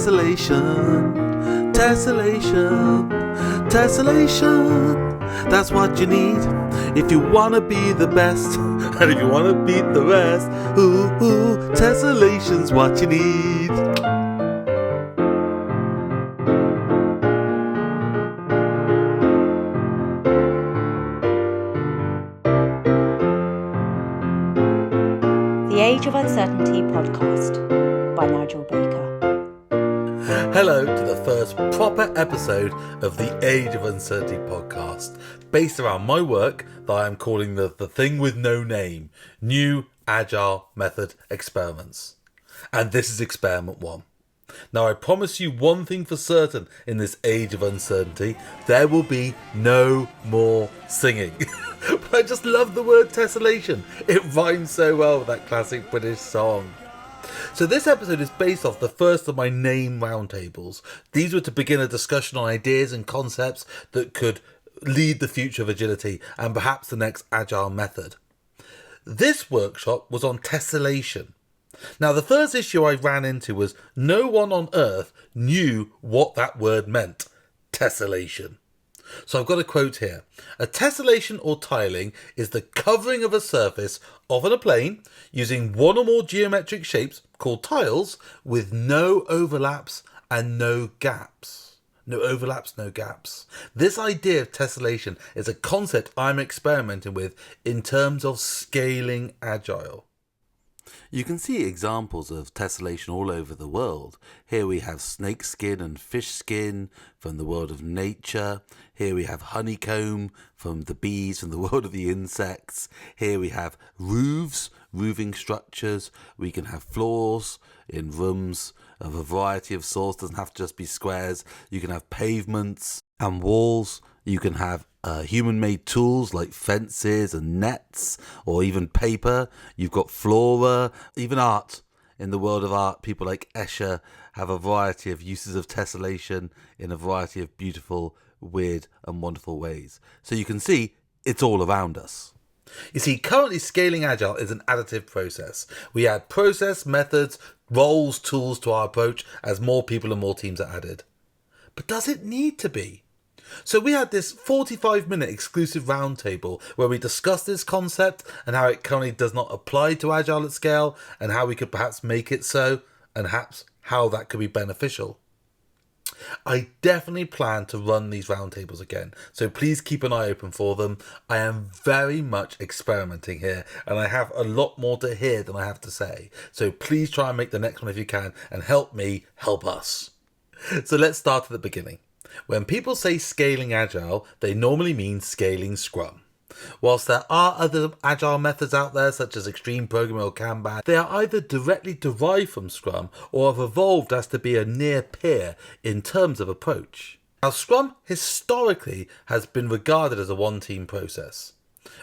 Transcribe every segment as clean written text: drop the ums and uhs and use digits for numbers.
Tessellation, tessellation, tessellation. That's what you need if you want to be the best. And if you want to beat the rest, tessellation's what you need. The Age of Uncertainty podcast by Nigel Baker. Hello to the first proper episode of the Age of Uncertainty podcast, based around my work that I am calling the thing with no name, New Agile Method Experiments. And this is Experiment One. Now I promise you one thing for certain in this Age of Uncertainty, there will be no more singing. But I just love the word tessellation. It rhymes so well with that classic British song. So this episode is based off the first of my NAME Roundtables. These were to begin a discussion on ideas and concepts that could lead the future of agility and perhaps the next Agile method. This workshop was on Tesselation. Now the first issue I ran into was no one on earth knew what that word meant, tessellation. So I've got a quote here. A tessellation or tiling is the covering of a surface, often a plane, using one or more geometric shapes called tiles with no overlaps and no gaps. No overlaps, no gaps. This idea of tessellation is a concept I'm experimenting with in terms of scaling agile. You can see examples of tessellation all over the world. Here we have snake skin and fish skin from the world of nature. Here we have honeycomb from the bees from the world of the insects. Here we have roofs, roofing structures. We can have floors in rooms of a variety of sorts. Doesn't have to just be squares. You can have pavements and walls. You can have human-made tools like fences and nets, or even paper. You've got flora, even art. In the world of art, people like Escher have a variety of uses of tessellation in a variety of beautiful, weird and wonderful ways. So you can see it's all around us. You see, currently Scaling Agile is an additive process. We add process, methods, roles, tools to our approach as more people and more teams are added. But does it need to be? So we had this 45-minute exclusive roundtable where we discussed this concept and how it currently does not apply to Agile at scale and how we could perhaps make it so and perhaps how that could be beneficial. I definitely plan to run these roundtables again, so please keep an eye open for them. I am very much experimenting here and I have a lot more to hear than I have to say. So please try and make the next one if you can and help me help us. So let's start at the beginning. When people say scaling agile, they normally mean scaling Scrum. Whilst there are other agile methods out there such as extreme programming or Kanban, they are either directly derived from Scrum or have evolved as to be a near peer in terms of approach. Now Scrum historically has been regarded as a one-team process.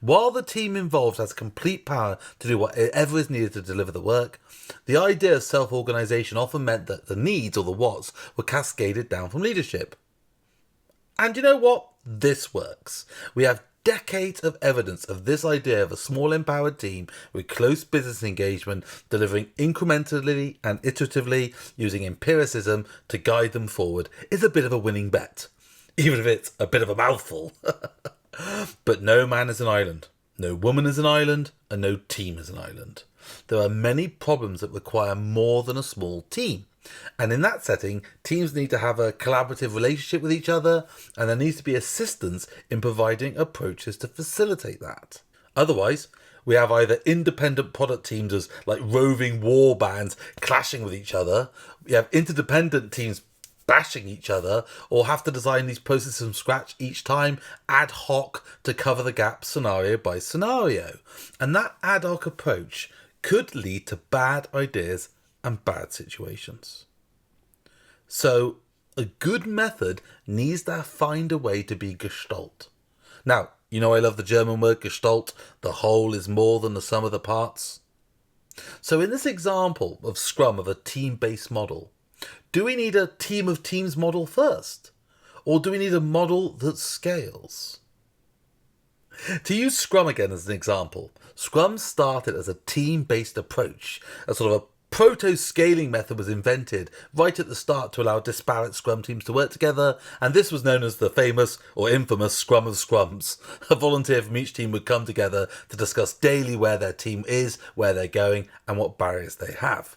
While the team involved has complete power to do whatever is needed to deliver the work, the idea of self-organisation often meant that the needs or the what's were cascaded down from leadership. And you know what? This works. We have decades of evidence of this idea of a small empowered team with close business engagement delivering incrementally and iteratively using empiricism to guide them forward is a bit of a winning bet, even if it's a bit of a mouthful. But no man is an island, no woman is an island, and no team is an island. There are many problems that require more than a small team. And in that setting, teams need to have a collaborative relationship with each other, and there needs to be assistance in providing approaches to facilitate that. Otherwise, we have either independent product teams as like roving war bands clashing with each other, we have interdependent teams bashing each other, or have to design these processes from scratch each time, ad hoc to cover the gap scenario by scenario. And that ad hoc approach could lead to bad ideas and bad situations. So a good method needs to find a way to be gestalt. Now, you know I love the German word gestalt, the whole is more than the sum of the parts. So in this example of Scrum of a team-based model, do we need a team of teams model first? Or do we need a model that scales? To use Scrum again as an example, Scrum started as a team-based approach, a sort of a Proto-scaling method was invented right at the start to allow disparate Scrum teams to work together, and this was known as the famous or infamous Scrum of Scrums. A volunteer from each team would come together to discuss daily where their team is, where they're going, and what barriers they have.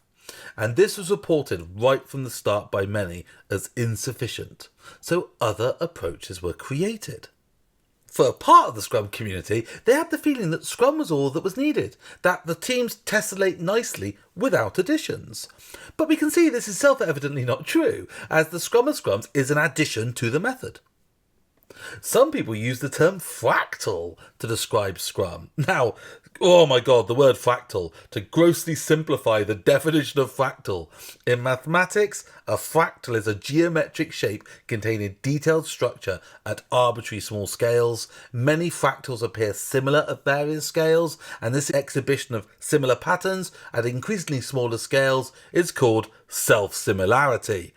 And this was reported right from the start by many as insufficient, so other approaches were created. For a part of the Scrum community, they had the feeling that Scrum was all that was needed, that the teams tessellate nicely without additions. But we can see this is self-evidently not true, as the Scrum of Scrums is an addition to the method. Some people use the term fractal to describe Scrum. Now, oh my god, the word fractal, to grossly simplify the definition of fractal. In mathematics, a fractal is a geometric shape containing detailed structure at arbitrary small scales. Many fractals appear similar at various scales, and this exhibition of similar patterns at increasingly smaller scales is called self-similarity.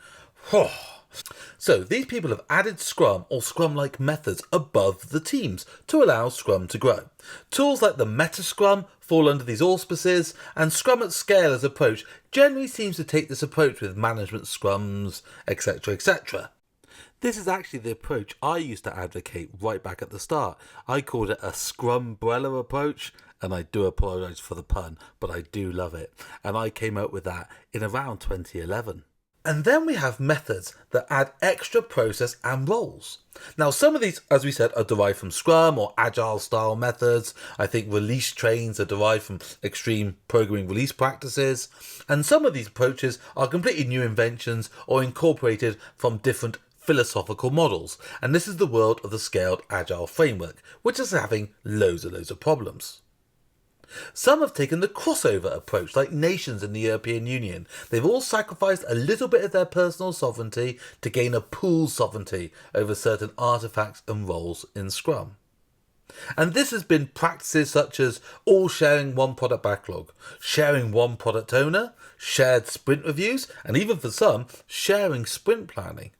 So these people have added Scrum or Scrum-like methods above the teams to allow Scrum to grow. Tools like the Meta Scrum fall under these auspices, and Scrum at Scale as approach generally seems to take this approach with management scrums, etc, etc. This is actually the approach I used to advocate right back at the start. I called it a Scrumbrella approach, and I do apologise for the pun, but I do love it. And I came up with that in around 2011. And then we have methods that add extra process and roles. Now, some of these, as we said, are derived from Scrum or Agile style methods. I think release trains are derived from extreme programming release practices. And some of these approaches are completely new inventions or incorporated from different philosophical models. And this is the world of the scaled Agile framework, which is having loads of problems. Some have taken the crossover approach, like nations in the European Union. They've all sacrificed a little bit of their personal sovereignty to gain a pool sovereignty over certain artifacts and roles in Scrum. And this has been practices such as all sharing one product backlog, sharing one product owner, shared sprint reviews, and even for some, sharing sprint planning.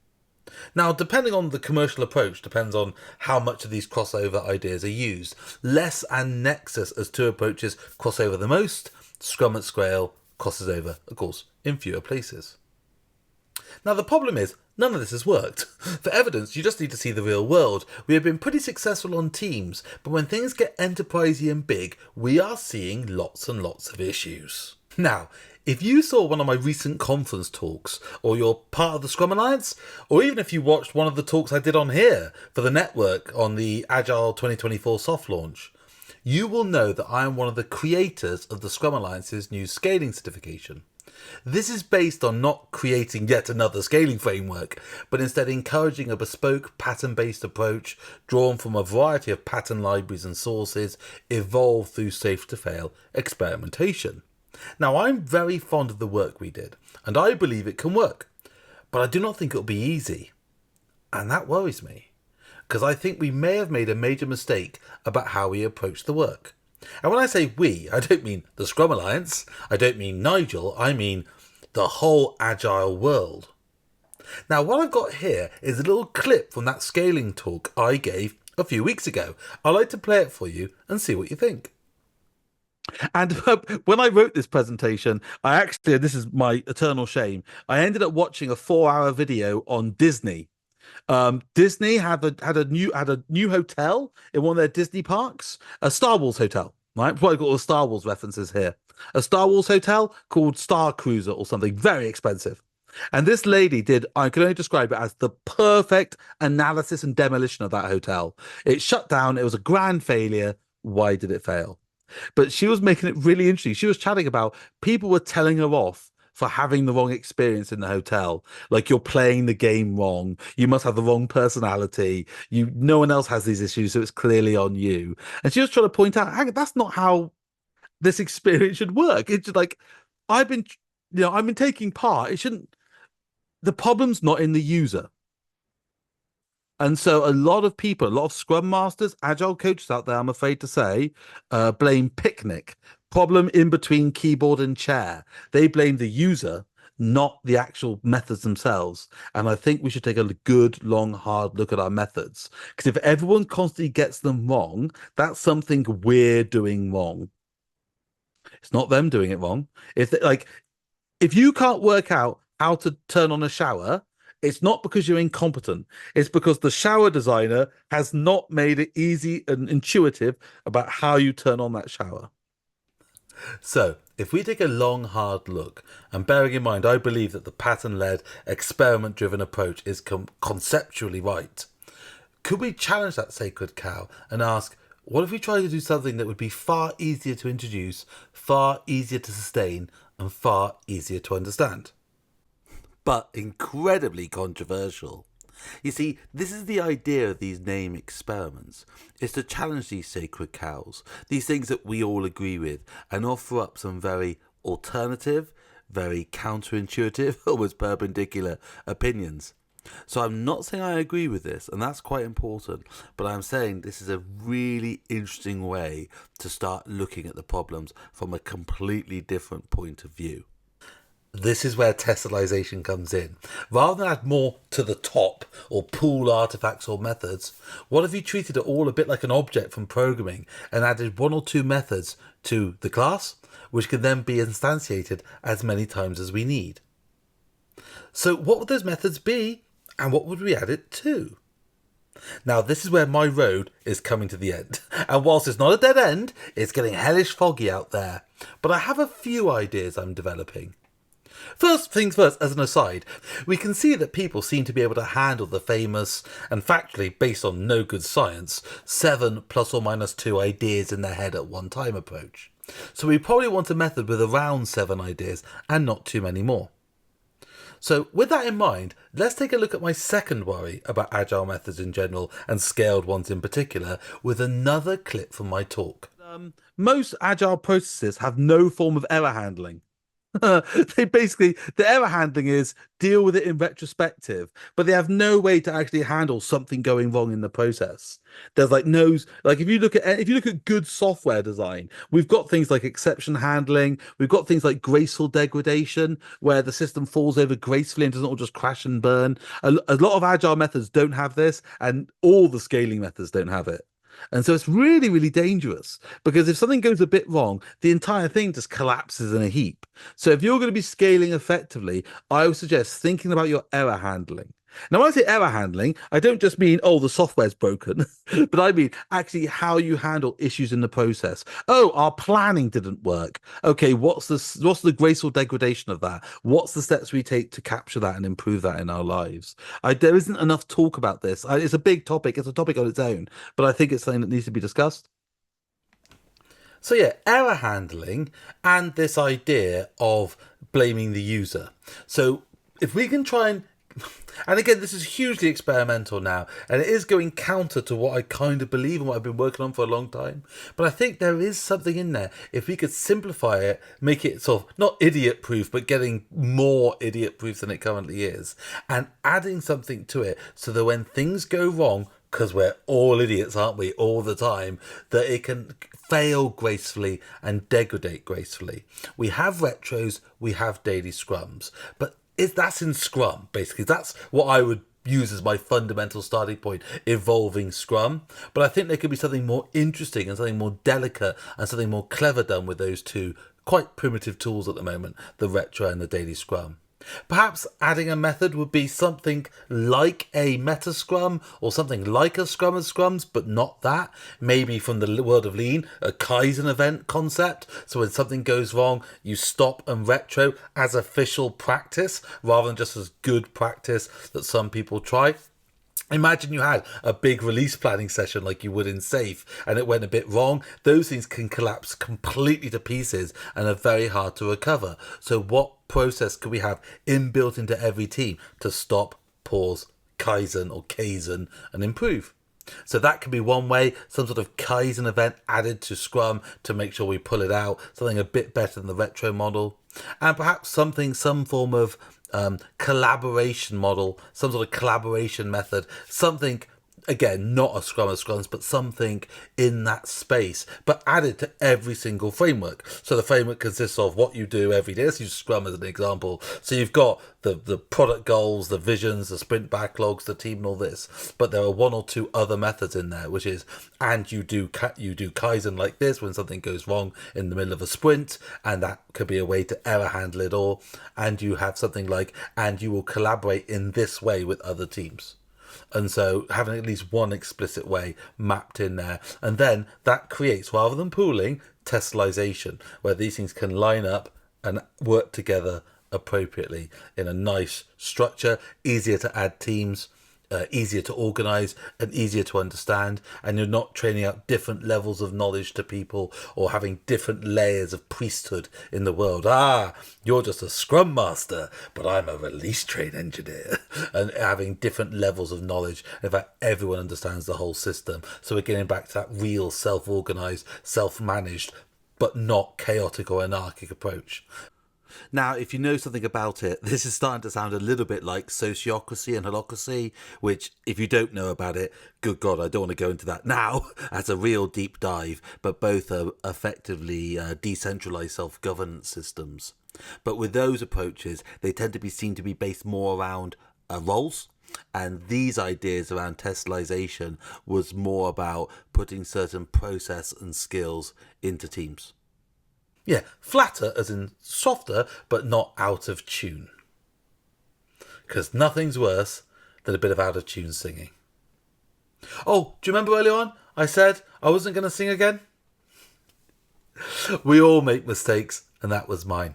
Now, depending on the commercial approach, depends on how much of these crossover ideas are used. Less and Nexus as two approaches cross over the most. Scrum at Scale crosses over, of course, in fewer places. Now, the problem is, none of this has worked. For evidence, you just need to see the real world. We have been pretty successful on teams, but when things get enterprisey and big, we are seeing lots and lots of issues. Now, if you saw one of my recent conference talks, or you're part of the Scrum Alliance, or even if you watched one of the talks I did on here for the network on the Agile 2024 soft launch, you will know that I am one of the creators of the Scrum Alliance's new scaling certification. This is based on not creating yet another scaling framework, but instead encouraging a bespoke pattern-based approach drawn from a variety of pattern libraries and sources, evolved through safe-to-fail experimentation. Now, I'm very fond of the work we did, and I believe it can work, but I do not think it'll be easy. And that worries me, because I think we may have made a major mistake about how we approach the work. And when I say we, I don't mean the Scrum Alliance, I don't mean Nigel, I mean the whole Agile world. Now, what I've got here is a little clip from that scaling talk I gave a few weeks ago. I'd like to play it for you and see what you think. And when I wrote this presentation, this is my eternal shame, I ended up watching a 4-hour video on Disney. Disney had a new hotel in one of their Disney parks, a Star Wars hotel, right? Probably got all the Star Wars references here. A Star Wars hotel called Star Cruiser or something, very expensive. And this lady did, I can only describe it as the perfect analysis and demolition of that hotel. It shut down, it was a grand failure. Why did it fail? But she was making it really interesting. She was chatting about people were telling her off for having the wrong experience in the hotel. Like, you're playing the game wrong. You must have the wrong personality. No one else has these issues, so it's clearly on you. And she was trying to point out, hang on, that's not how this experience should work. It's just like, I've been taking part. The problem's not in the user. And so a lot of people, a lot of Scrum Masters, Agile coaches out there, I'm afraid to say, blame picnic. Problem in between keyboard and chair. They blame the user, not the actual methods themselves. And I think we should take a good, long, hard look at our methods. Because if everyone constantly gets them wrong, that's something we're doing wrong. It's not them doing it wrong. If you can't work out how to turn on a shower, it's not because you're incompetent. It's because the shower designer has not made it easy and intuitive about how you turn on that shower. So, if we take a long, hard look, and bearing in mind, I believe that the pattern-led, experiment-driven approach is conceptually right, could we challenge that sacred cow and ask, what if we try to do something that would be far easier to introduce, far easier to sustain, and far easier to understand? But incredibly controversial. You see, this is the idea of these name experiments, is to challenge these sacred cows, these things that we all agree with, and offer up some very alternative, very counterintuitive, almost perpendicular opinions. So I'm not saying I agree with this, and that's quite important, but I'm saying this is a really interesting way to start looking at the problems from a completely different point of view. This is where Tesselation comes in. Rather than add more to the top or pool artifacts or methods, what if you treated it all a bit like an object from programming and added one or two methods to the class, which can then be instantiated as many times as we need? So what would those methods be, and what would we add it to? Now, this is where my road is coming to the end. And whilst it's not a dead end, it's getting hellish foggy out there. But I have a few ideas I'm developing. First things first, as an aside, we can see that people seem to be able to handle the famous, and factually based on no good science, 7 plus or minus 2 ideas in their head at one time approach. So we probably want a method with around 7 ideas and not too many more. So with that in mind, let's take a look at my second worry about agile methods in general and scaled ones in particular with another clip from my talk. Most agile processes have no form of error handling. The error handling is deal with it in retrospective, but they have no way to actually handle something going wrong in the process. There's if you look at good software design, we've got things like exception handling, we've got things like graceful degradation, where the system falls over gracefully and doesn't all just crash and burn. A lot of agile methods don't have this, and all the scaling methods don't have it. And so it's really, really dangerous because if something goes a bit wrong, the entire thing just collapses in a heap. So if you're going to be scaling effectively, I would suggest thinking about your error handling. Now, when I say error handling, I don't just mean, oh, the software's broken, but I mean actually how you handle issues in the process. Oh, our planning didn't work. Okay, what's the graceful degradation of that? What's the steps we take to capture that and improve that in our lives? There isn't enough talk about this. It's a big topic. It's a topic on its own, but I think it's something that needs to be discussed. So yeah, error handling and this idea of blaming the user. So if we can try and again, this is hugely experimental now, and it is going counter to what I kind of believe and what I've been working on for a long time. But I think there is something in there. If we could simplify it, make it sort of not idiot proof, but getting more idiot proof than it currently is, and adding something to it so that when things go wrong, because we're all idiots, aren't we, all the time, that it can fail gracefully and degrade gracefully. We have retros, we have daily scrums, but that's in Scrum, basically. That's what I would use as my fundamental starting point, evolving Scrum. But I think there could be something more interesting and something more delicate and something more clever done with those two quite primitive tools at the moment, the retro and the daily Scrum. Perhaps adding a method would be something like a meta scrum or something like a scrum of scrums, but not that. Maybe from the world of lean, a Kaizen event concept. So when something goes wrong, you stop and retro as official practice rather than just as good practice that some people try. Imagine you had a big release planning session like you would in SAFe and it went a bit wrong. Those things can collapse completely to pieces and are very hard to recover. So what process could we have inbuilt into every team to stop, pause, Kaizen or Kaizen and improve? So that could be one way, some sort of Kaizen event added to Scrum to make sure we pull it out, something a bit better than the retro model. And perhaps some form of collaboration model, some sort of collaboration method, something Again, not a Scrum of Scrums, but something in that space, but added to every single framework. So the framework consists of what you do every day. Let's use Scrum as an example. So you've got the product goals, the visions, the sprint backlogs, the team and all this. But there are one or two other methods in there, which is, and you do Kaizen like this when something goes wrong in the middle of a sprint, and that could be a way to error handle it all. And you have something like, and you will collaborate in this way with other teams. And so having at least one explicit way mapped in there. And then that creates, rather than pooling, Tesselation, where these things can line up and work together appropriately in a nice structure, easier to add teams, easier to organize and easier to understand, and you're not training out different levels of knowledge to people or having different layers of priesthood in the world. You're just a scrum master, but I'm a release train engineer, and having different levels of knowledge. In fact, everyone understands the whole system. So we're getting back to that real self-organized, self-managed, but not chaotic or anarchic approach. Now, if you know something about it, this is starting to sound a little bit like sociocracy and holocracy, which, if you don't know about it, good God, I don't want to go into that now as a real deep dive, but both are effectively decentralized self-governance systems. But with those approaches, they tend to be seen to be based more around roles. And these ideas around Tesselation was more about putting certain process and skills into teams. Yeah, flatter as in softer, but not out of tune. Because nothing's worse than a bit of out of tune singing. Oh, do you remember earlier on I said I wasn't going to sing again? We all make mistakes, and that was mine.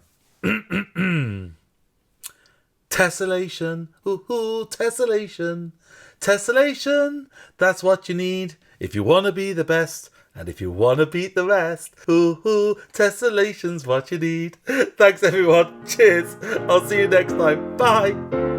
Tessellation, ooh, tessellation. Tessellation, that's what you need if you want to be the best. And if you want to beat the rest, tessellation's what you need. Thanks everyone. Cheers. I'll see you next time. Bye.